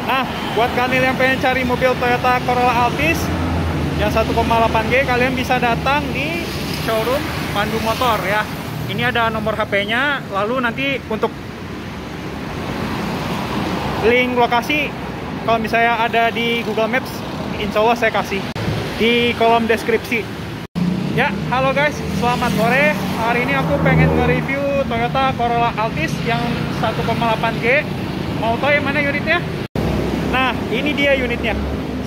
Nah, buat kalian yang pengen cari mobil Toyota Corolla Altis yang 1,8G, kalian bisa datang di showroom Pandu Motor ya. Ini ada nomor HP-nya, lalu nanti untuk link lokasi kalau misalnya ada di Google Maps, insya Allah saya kasih di kolom deskripsi. Ya, halo guys, selamat sore. Hari ini aku pengen nge-review Toyota Corolla Altis yang 1,8G. Mau tahu yang mana unitnya? Nah, ini dia unitnya.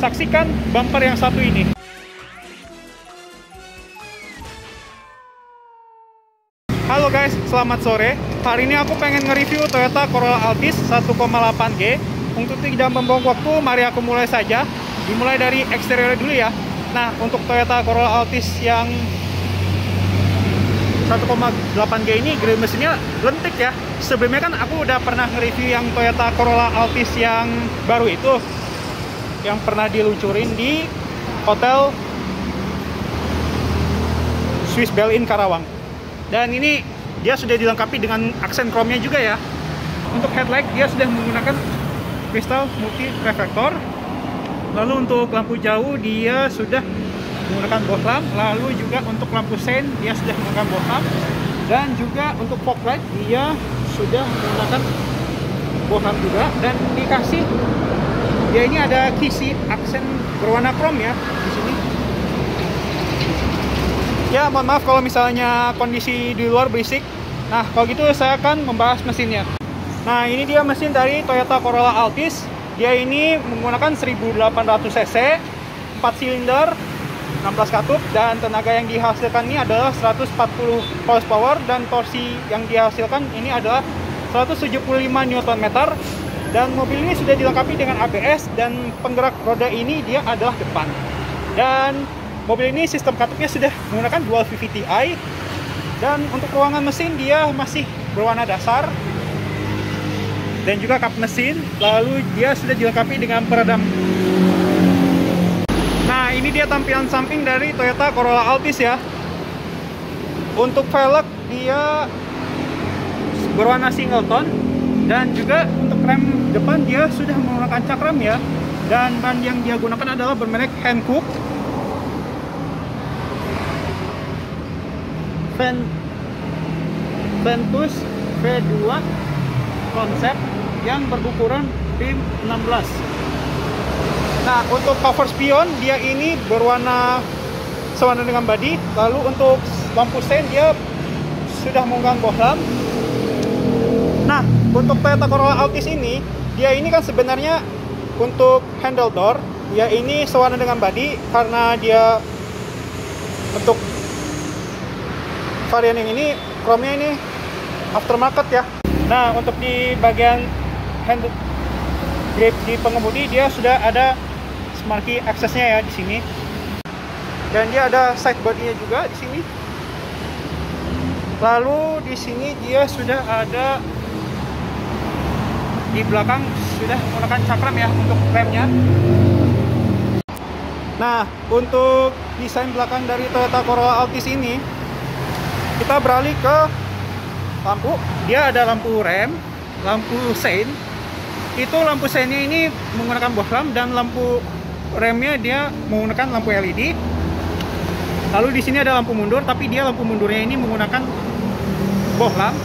Saksikan bumper yang satu ini. Halo guys, selamat sore. Hari ini aku pengen nge-review Toyota Corolla Altis 1,8G. Untuk tidak membuang waktu, mari aku mulai saja. Dimulai dari eksterior dulu ya. Nah, untuk Toyota Corolla Altis yang 1,8G ini grill mesinnya lentik ya. Sebelumnya kan aku udah pernah nge-review yang Toyota Corolla Altis yang baru itu, yang pernah diluncurin di Hotel Swiss Bell Inn Karawang. Dan ini dia sudah dilengkapi dengan aksen chrome-nya juga ya. Untuk headlight dia sudah menggunakan kristal multi reflektor. Lalu untuk lampu jauh dia sudah menggunakan bohlam. Lalu juga untuk lampu sein dia sudah menggunakan bohlam. Dan juga untuk fog light dia sudah menggunakan bohlam juga. Dan dikasih dia ini ada kisi aksen berwarna chrome ya di sini. Ya, mohon maaf kalau misalnya kondisi di luar berisik. Nah, kalau gitu saya akan membahas mesinnya. Nah, ini dia mesin dari Toyota Corolla Altis. Dia ini menggunakan 1800 cc, 4 silinder, 16 katup, dan tenaga yang dihasilkan ini adalah 140 horsepower, dan torsi yang dihasilkan ini adalah 175 Nm. Dan mobil ini sudah dilengkapi dengan ABS, dan penggerak roda ini dia adalah depan. Dan mobil ini sistem katupnya sudah menggunakan dual VVT-i. Dan untuk ruangan mesin dia masih berwarna dasar dan juga kap mesin. Lalu dia sudah dilengkapi dengan peredam. Nah, ini dia tampilan samping dari Toyota Corolla Altis ya. Untuk velg dia berwarna single tone. Dan juga untuk rem depan dia sudah menggunakan cakram ya. Dan ban yang dia gunakan adalah bermerek Hankook. Ventus V2 konsep yang berukuran rim 16. Nah, untuk cover spion dia ini berwarna sewarna dengan body. Lalu untuk lampu sein dia sudah menggunakan bohlam. Nah, untuk Toyota Corolla Altis ini dia ini kan sebenarnya untuk handle door dia ini sewarna dengan body karena dia untuk varian yang ini chrome-nya ini aftermarket ya. Nah, untuk di bagian hand grip di pengemudi dia sudah ada smart key access-nya ya di sini. Dan dia ada side body-nya juga di sini. Lalu di sini dia sudah ada di belakang sudah menggunakan cakram ya untuk remnya. Nah, untuk desain belakang dari Toyota Corolla Altis ini kita beralih ke lampu. Dia ada lampu rem, lampu sein. Itu lampu seinnya ini menggunakan bohlam, dan lampu remnya dia menggunakan lampu LED. Lalu di sini ada lampu mundur, tapi dia lampu mundurnya ini menggunakan bohlam.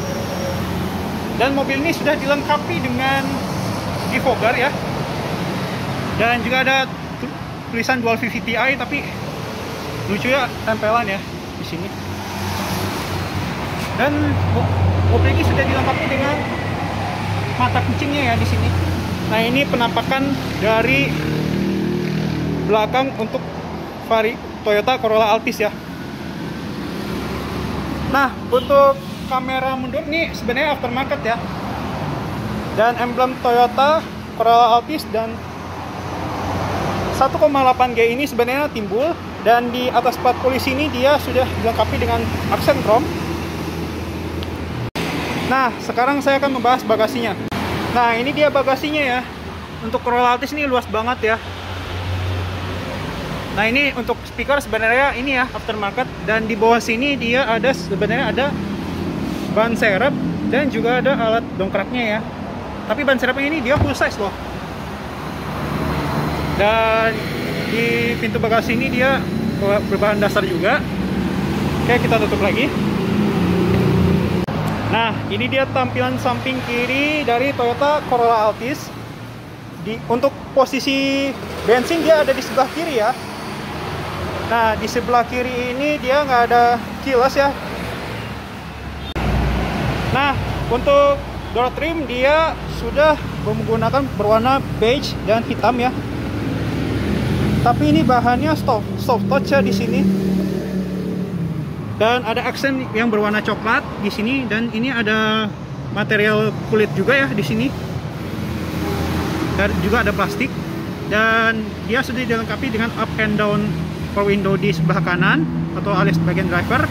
Dan mobil ini sudah dilengkapi dengan defogger ya. Dan juga ada tulisan dual VVT-i, tapi lucu ya tempelan ya di sini. Dan mobil ini sudah dilengkapi dengan mata kucingnya ya di sini. Nah, ini penampakan dari belakang untuk Toyota Corolla Altis ya. Nah, untuk kamera mundur nih sebenarnya aftermarket ya. Dan emblem Toyota Corolla Altis dan 1,8G ini sebenarnya timbul. Dan di atas plat polisi ini dia sudah dilengkapi dengan aksen chrome. Nah, sekarang saya akan membahas bagasinya. Nah, ini dia bagasinya ya. Untuk Corolla Altis ini luas banget ya. Nah, ini untuk speaker sebenarnya ini ya aftermarket. Dan di bawah sini dia ada sebenarnya ada ban serep dan juga ada alat dongkraknya ya. Tapi ban serepnya ini dia full size loh. Dan di pintu bagasi ini dia berbahan dasar juga. Oke, kita tutup lagi. Nah, ini dia tampilan samping kiri dari Toyota Corolla Altis. Untuk posisi bensin dia ada di sebelah kiri ya. Nah, di sebelah kiri ini dia nggak ada kilas ya. Nah, untuk door trim dia sudah menggunakan berwarna beige dan hitam ya. Tapi ini bahannya soft touch ya di sini. Dan ada aksen yang berwarna coklat di sini, dan ini ada material kulit juga ya di sini. Dan juga ada plastik. Dan dia sudah dilengkapi dengan up and down power window di sebelah kanan atau alias bagian driver.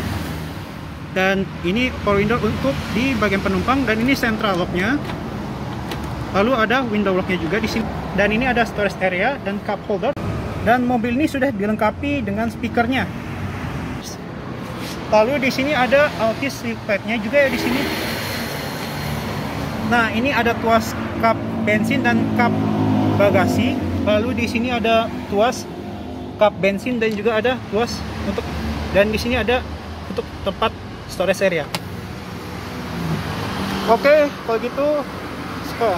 Dan ini power window untuk di bagian penumpang, dan ini central locknya. Lalu ada window locknya juga di sini. Dan ini ada storage area dan cup holder. Dan mobil ini sudah dilengkapi dengan speakernya. Lalu di sini ada Altis plate-nya juga ya di sini. Nah, ini ada tuas kap bensin dan kap bagasi. Lalu di sini ada tuas kap bensin dan juga ada tuas untuk, dan di sini ada untuk tempat storage area. Oke, kalau gitu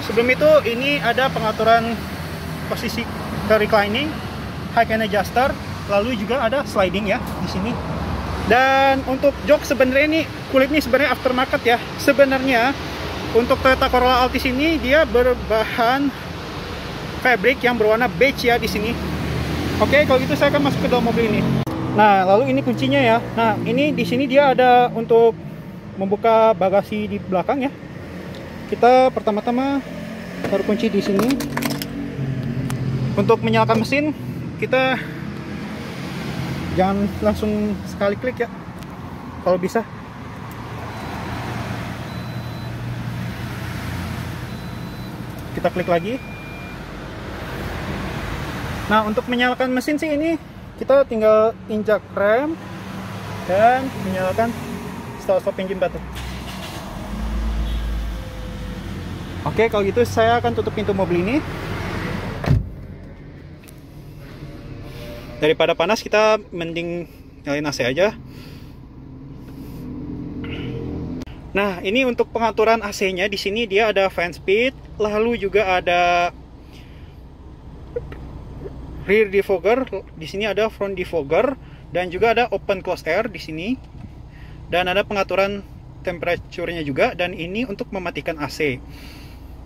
sebelum itu ini ada pengaturan posisi reclining, high and adjuster, lalu juga ada sliding ya di sini. Dan untuk jok sebenarnya ini kulit ini sebenarnya aftermarket ya. Sebenarnya untuk Toyota Corolla Altis ini dia berbahan fabric yang berwarna beige ya di sini. Oke, kalau gitu saya akan masuk ke dalam mobil ini. Nah, lalu ini kuncinya ya. Nah, ini di sini dia ada untuk membuka bagasi di belakang ya. Kita pertama-tama taruh kunci di sini. Untuk menyalakan mesin, kita jangan langsung sekali klik ya, kalau bisa. Kita klik lagi. Nah, untuk menyalakan mesin sih ini kita tinggal injak rem dan menyalakan stop engine button. Oke, kalau gitu saya akan tutup pintu mobil ini. Daripada panas, kita mending nyalain AC aja. Nah, ini untuk pengaturan AC-nya di sini dia ada fan speed, lalu juga ada rear defogger, di sini ada front defogger, dan juga ada open close air di sini. Dan ada pengaturan temperaturnya juga, dan ini untuk mematikan AC.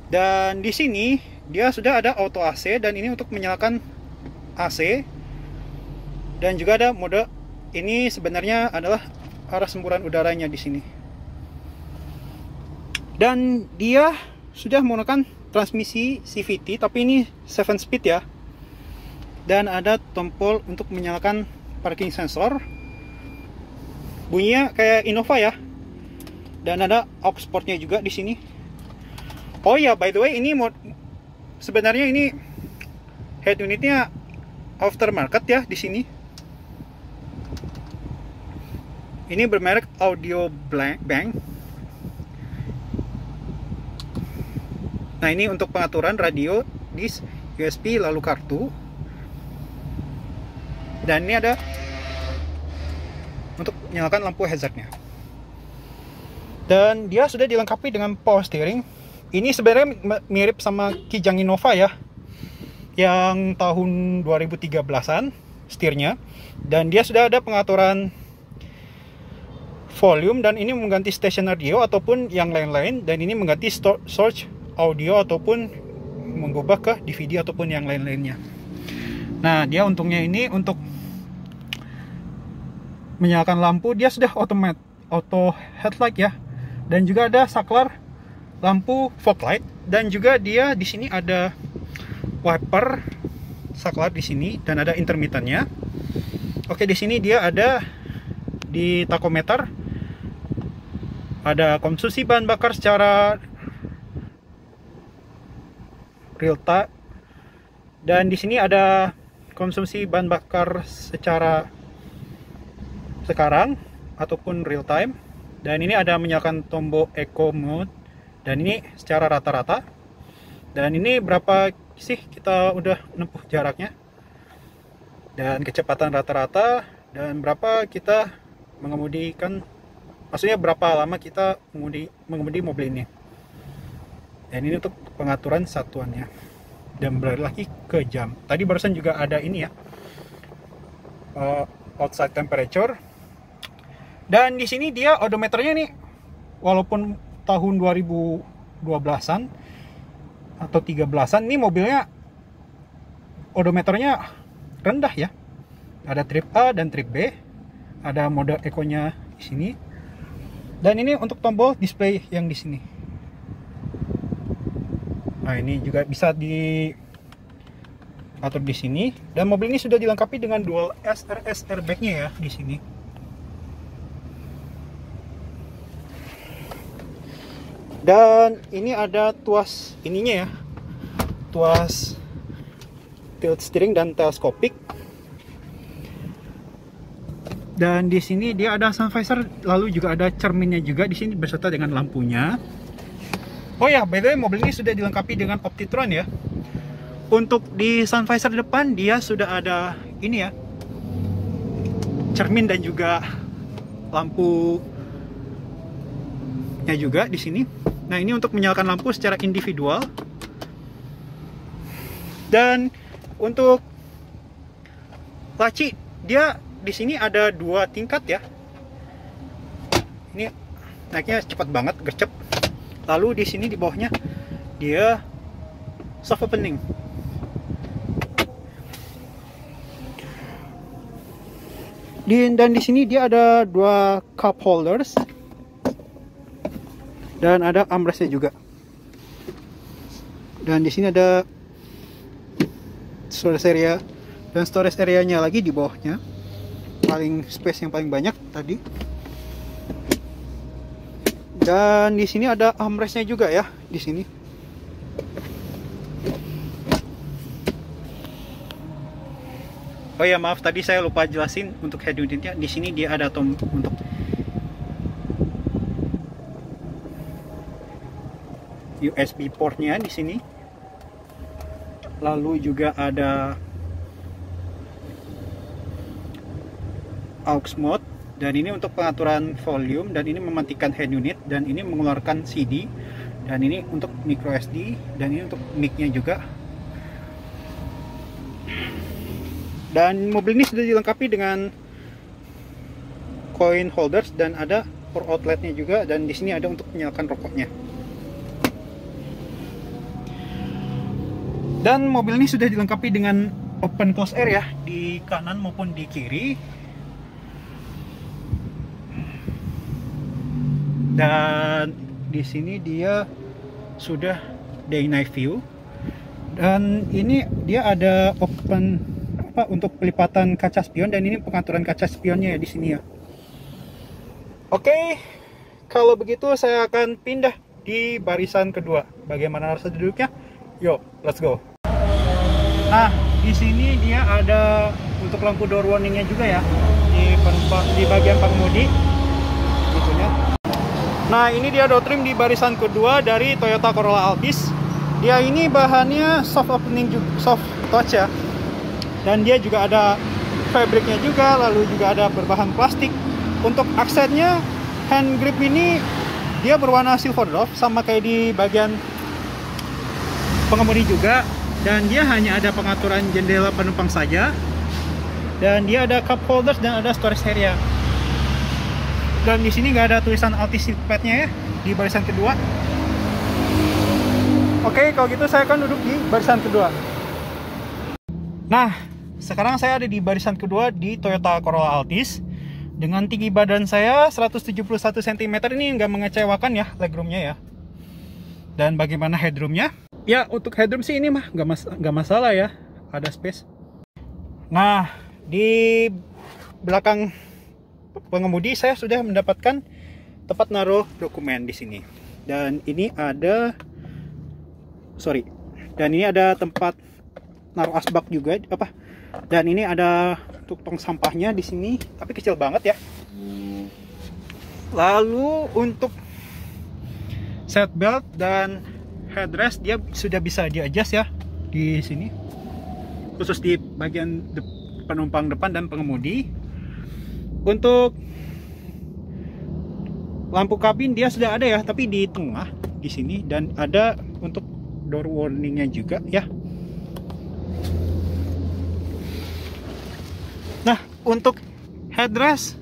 Dan di sini dia sudah ada auto AC, dan ini untuk menyalakan AC. Dan juga ada mode ini sebenarnya adalah arah semburan udaranya di sini. Dan dia sudah menggunakan transmisi CVT, tapi ini 7 speed ya. Dan ada tombol untuk menyalakan parking sensor. Bunyinya kayak Innova ya. Dan ada aux portnya juga di sini. Oh ya, by the way, ini sebenarnya ini head unitnya aftermarket ya di sini. Ini bermerek Audio Bank. Nah, ini untuk pengaturan radio, disk, USB, lalu kartu. Dan ini ada untuk menyalakan lampu hazardnya. Dan dia sudah dilengkapi dengan power steering. Ini sebenarnya mirip sama Kijang Innova ya, yang tahun 2013-an setirnya. Dan dia sudah ada pengaturan volume, dan ini mengganti station radio ataupun yang lain-lain, dan ini mengganti source audio ataupun mengubah ke DVD ataupun yang lain-lainnya. Nah, dia untungnya ini untuk menyalakan lampu dia sudah auto headlight ya, dan juga ada saklar lampu fog light, dan juga dia di sini ada wiper saklar di sini, dan ada intermittennya. Oke, di sini dia ada di tachometer, ada konsumsi bahan bakar secara real time, dan di sini ada konsumsi bahan bakar secara sekarang ataupun real time. Dan ini ada menyalakan tombol eco mode, dan ini secara rata-rata. Dan ini berapa sih kita udah menempuh jaraknya dan kecepatan rata-rata dan berapa kita mengemudikan, maksudnya berapa lama kita mengemudi mobil ini. Dan ini untuk pengaturan satuannya. Dan beralih lagi ke jam. Tadi barusan juga ada ini ya, outside temperature. Dan di sini dia odometernya nih, walaupun tahun 2012-an atau 13-an, ini mobilnya odometernya rendah ya. Ada trip A dan trip B. Ada mode eco-nya di sini. Dan ini untuk tombol display yang di sini. Nah, ini juga bisa diatur di sini. Dan mobil ini sudah dilengkapi dengan dual SRS airbag-nya ya di sini. Dan ini ada tuas ininya ya, tuas tilt steering dan teleskopik. Dan di sini dia ada sun visor, lalu juga ada cerminnya juga di sini beserta dengan lampunya. Oh ya, by the way, mobil ini sudah dilengkapi dengan Optitron ya. Untuk di sun visor depan dia sudah ada ini ya, cermin dan juga lampunya juga di sini. Nah, ini untuk menyalakan lampu secara individual. Dan untuk laci dia di sini ada 2 tingkat ya. Ini naiknya cepat banget, gercep. Lalu di sini di bawahnya dia soft opening. Dan di sini dia ada 2 cup holders dan ada armrestnya juga. Dan di sini ada storage area dan storage area-nya lagi di bawahnya. Space yang paling banyak tadi. Dan di sini ada armrestnya juga ya di sini. Oh ya, maaf tadi saya lupa jelasin untuk head unitnya. Di sini dia ada untuk USB portnya di sini. Lalu juga ada aux mode, dan ini untuk pengaturan volume, dan ini mematikan head unit, dan ini mengeluarkan CD, dan ini untuk micro SD, dan ini untuk mic-nya juga. Dan mobil ini sudah dilengkapi dengan coin holders dan ada power outletnya juga, dan di sini ada untuk menyalakan rokoknya. Dan mobil ini sudah dilengkapi dengan open close air ya di kanan maupun di kiri. Dan di sini dia sudah day night view. Dan ini dia ada open untuk pelipatan kaca spion, dan ini pengaturan kaca spionnya ya di sini ya. Oke, kalau begitu saya akan pindah di barisan kedua. Bagaimana rasa duduknya? Yuk, let's go. Nah, di sini dia ada untuk lampu door warningnya juga ya di bagian pengemudi. Gitunya. Nah, ini dia door trim di barisan kedua dari Toyota Corolla Altis. Dia ini bahannya soft opening, soft touch ya. Dan dia juga ada fabriknya juga, lalu juga ada berbahan plastik. Untuk aksennya, hand grip ini dia berwarna silver drop, sama kayak di bagian pengemudi juga. Dan dia hanya ada pengaturan jendela penumpang saja. Dan dia ada cup holders dan ada storage area. Dan di sini nggak ada tulisan Altis seatbelt-nya ya di barisan kedua. Oke, kalau gitu saya akan duduk di barisan kedua. Nah, sekarang saya ada di barisan kedua di Toyota Corolla Altis. Dengan tinggi badan saya 171 cm, ini nggak mengecewakan ya legroomnya ya. Dan bagaimana headroomnya? Ya, untuk headroom sih ini mah nggak masalah ya, ada space. Nah, di belakang pengemudi saya sudah mendapatkan tempat naruh dokumen di sini. Dan ini ada tempat naruh asbak juga dan ini ada untuk tong sampahnya di sini, tapi kecil banget ya. Lalu untuk seat belt dan headrest dia sudah bisa di adjust ya di sini, khusus di bagian penumpang depan dan pengemudi. Untuk lampu kabin dia sudah ada ya, tapi di tengah di sini, dan ada untuk door warningnya juga ya. Nah, untuk headrest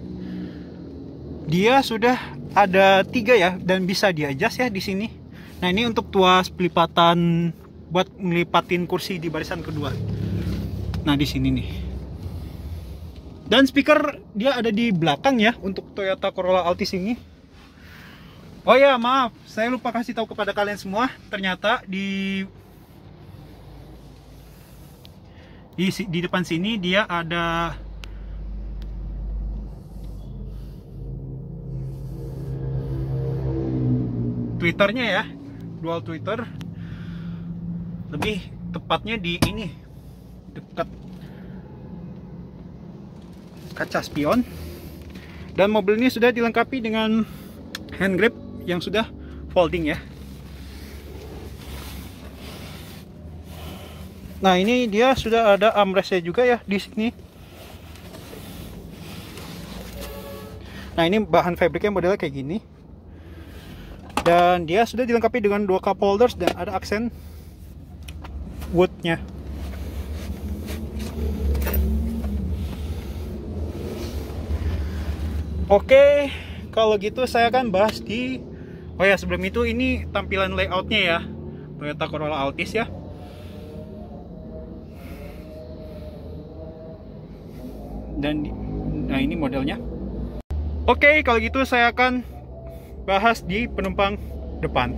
dia sudah ada 3 ya, dan bisa di adjust ya di sini. Nah, ini untuk tuas pelipatan buat ngelipatin kursi di barisan kedua. Nah, di sini nih. Dan speaker dia ada di belakang ya untuk Toyota Corolla Altis ini. Oh ya, maaf, saya lupa kasih tahu kepada kalian semua. Ternyata di depan sini dia ada Twitternya ya, dual Twitter. Lebih tepatnya di ini, dekat kaca spion. Dan mobil ini sudah dilengkapi dengan hand grip yang sudah folding ya. Nah, ini dia sudah ada armrestnya juga ya di sini. Nah, ini bahan fabriknya modelnya kayak gini. Dan dia sudah dilengkapi dengan 2 cup holders dan ada aksen woodnya. Oke, kalau gitu saya akan bahas di... Oh ya, sebelum itu ini tampilan layoutnya ya, Toyota Corolla Altis ya. Dan nah, ini modelnya. Oke, kalau gitu saya akan bahas di penumpang depan.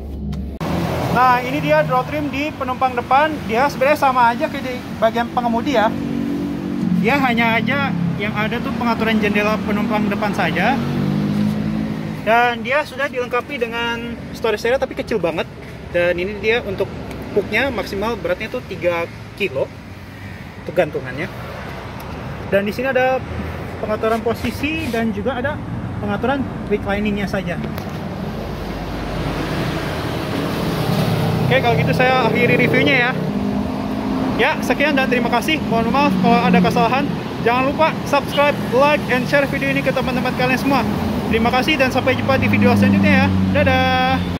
Nah, ini dia door trim di penumpang depan. Dia sebenarnya sama aja kayak di bagian pengemudi ya. Dia hanya aja yang ada tuh pengaturan jendela penumpang depan saja. Dan dia sudah dilengkapi dengan storage area tapi kecil banget. Dan ini dia untuk hooknya maksimal beratnya tuh 3 kilo untuk gantungannya. Dan di sini ada pengaturan posisi dan juga ada pengaturan recliningnya saja. Oke, kalau gitu saya akhiri reviewnya ya. Ya, sekian dan terima kasih. Mohon maaf kalau ada kesalahan. Jangan lupa subscribe, like, and share video ini ke teman-teman kalian semua. Terima kasih dan sampai jumpa di video selanjutnya ya. Dadah!